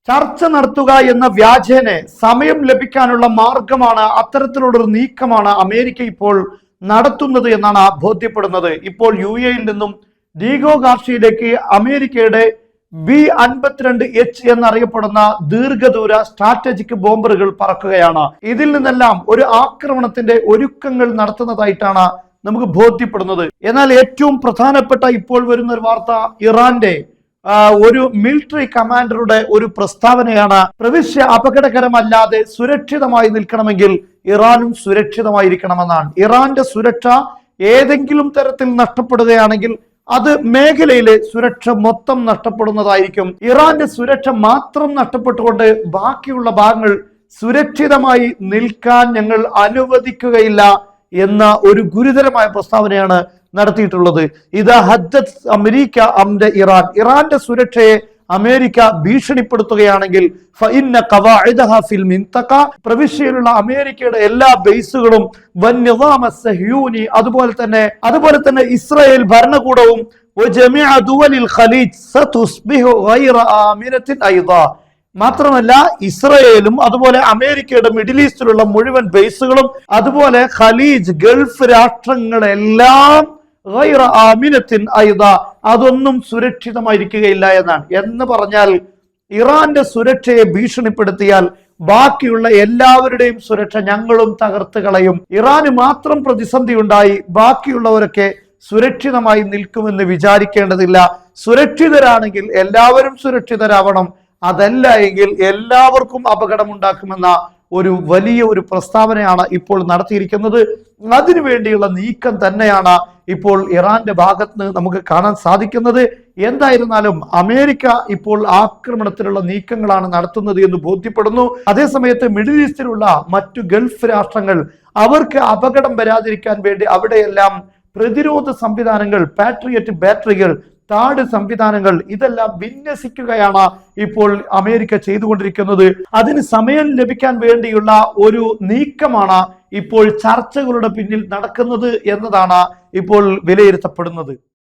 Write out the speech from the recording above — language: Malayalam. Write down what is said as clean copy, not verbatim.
ചർച്ച നടത്തുക എന്ന വ്യാജേന സമയം ലഭിക്കാനുള്ള മാർഗമാണ്, അത്തരത്തിലുള്ളൊരു നീക്കമാണ് അമേരിക്ക ഇപ്പോൾ നടത്തുന്നത് എന്നാണ് ബോധ്യപ്പെടുന്നത്. ഇപ്പോൾ UAE-യിൽ നിന്നും ഡീഗോ ഗാർഷ്യയിലേക്ക് അമേരിക്കയുടെ B-52H എന്നറിയപ്പെടുന്ന ദീർഘദൂര സ്ട്രാറ്റജിക് ബോംബറുകൾ പറക്കുകയാണ്. ഇതിൽ നിന്നെല്ലാം ഒരു ആക്രമണത്തിന്റെ ഒരുക്കങ്ങൾ നടത്തുന്നതായിട്ടാണ് നമുക്ക് ബോധ്യപ്പെടുന്നത്. എന്നാൽ ഏറ്റവും പ്രധാനപ്പെട്ട ഇപ്പോൾ വരുന്ന ഒരു വാർത്ത ഇറാന്റെ ഒരു മിലിറ്ററി കമാൻഡറുടെ ഒരു പ്രസ്താവനയാണ്. പ്രവിശ്യ അപകടകരമല്ലാതെ സുരക്ഷിതമായി നിൽക്കണമെങ്കിൽ ഇറാനും സുരക്ഷിതമായിരിക്കണമെന്നാണ്. ഇറാന്റെ സുരക്ഷ ഏതെങ്കിലും തരത്തിൽ നഷ്ടപ്പെടുകയാണെങ്കിൽ അത് മേഖലയിലെ സുരക്ഷ മൊത്തം നഷ്ടപ്പെടുന്നതായിരിക്കും. ഇറാന്റെ സുരക്ഷ മാത്രം നഷ്ടപ്പെട്ടുകൊണ്ട് ബാക്കിയുള്ള ഭാഗങ്ങൾ സുരക്ഷിതമായി നിൽക്കാൻ ഞങ്ങൾ അനുവദിക്കുകയില്ല എന്ന ഒരു ഗുരുതരമായ പ്രസ്താവനയാണ് നടത്തിയിട്ടുള്ളത്. ഇത് ഹദ്ദത്ത് അമേരിക്ക അംദ ഇറാൻ, ഇറാന്റെ സുരക്ഷയെ അമേരിക്ക ഭീഷണിപ്പെടുത്തുകയാണെങ്കിൽ പ്രവിശ്യയിലുള്ള അമേരിക്കയുടെ എല്ലാ ബേസുകളും അതുപോലെ തന്നെ ഇസ്രായേൽ ഭരണകൂടവും മാത്രമല്ല ഇസ്രായേലും അതുപോലെ അമേരിക്കയുടെ മിഡിൽ ഈസ്റ്റിലുള്ള മുഴുവൻ ബേസുകളും അതുപോലെ ഖലീജ് ഗൾഫ് രാഷ്ട്രങ്ങളെല്ലാം അതൊന്നും സുരക്ഷിതമായിരിക്കുകയില്ല എന്നാണ്. എന്ന് പറഞ്ഞാൽ ഇറാന്റെ സുരക്ഷയെ ഭീഷണിപ്പെടുത്തിയാൽ ബാക്കിയുള്ള എല്ലാവരുടെയും സുരക്ഷ ഞങ്ങളും തകർത്ത് കളയും. ഇറാന് മാത്രം പ്രതിസന്ധി ഉണ്ടായി ബാക്കിയുള്ളവരൊക്കെ സുരക്ഷിതമായി നിൽക്കുമെന്ന് വിചാരിക്കേണ്ടതില്ല. സുരക്ഷിതരാണെങ്കിൽ എല്ലാവരും സുരക്ഷിതരാവണം, അതല്ല എങ്കിൽ എല്ലാവർക്കും അപകടമുണ്ടാക്കുമെന്ന ഒരു വലിയ ഒരു പ്രസ്താവനയാണ് ഇപ്പോൾ നടത്തിയിരിക്കുന്നത്. അതിനുവേണ്ടിയുള്ള നീക്കം തന്നെയാണ് ഇപ്പോൾ ഇറാന്റെ ഭാഗത്ത് നിന്ന് നമുക്ക് കാണാൻ സാധിക്കുന്നത്. എന്തായിരുന്നാലും അമേരിക്ക ഇപ്പോൾ ആക്രമണത്തിലുള്ള നീക്കങ്ങളാണ് നടത്തുന്നത് എന്ന് ബോധ്യപ്പെടുന്നു. അതേസമയത്ത് മിഡിൽ ഈസ്റ്റിലുള്ള മറ്റു ഗൾഫ് രാഷ്ട്രങ്ങൾ അവർക്ക് അപകടം വരാതിരിക്കാൻ വേണ്ടി അവിടെയെല്ലാം പ്രതിരോധ സംവിധാനങ്ങൾ, പാട്രിയറ്റ് ബാറ്ററികൾ, താട് സംവിധാനങ്ങൾ ഇതെല്ലാം വിന്യസിക്കുകയാണ് ഇപ്പോൾ അമേരിക്ക ചെയ്തുകൊണ്ടിരിക്കുന്നത്. അതിന് സമയം ലഭിക്കാൻ വേണ്ടിയുള്ള ഒരു നീക്കമാണ് ഇപ്പോൾ ചർച്ചകളുടെ പിന്നിൽ നടക്കുന്നത് എന്നതാണ് ഇപ്പോൾ വിലയിരുത്തപ്പെടുന്നത്.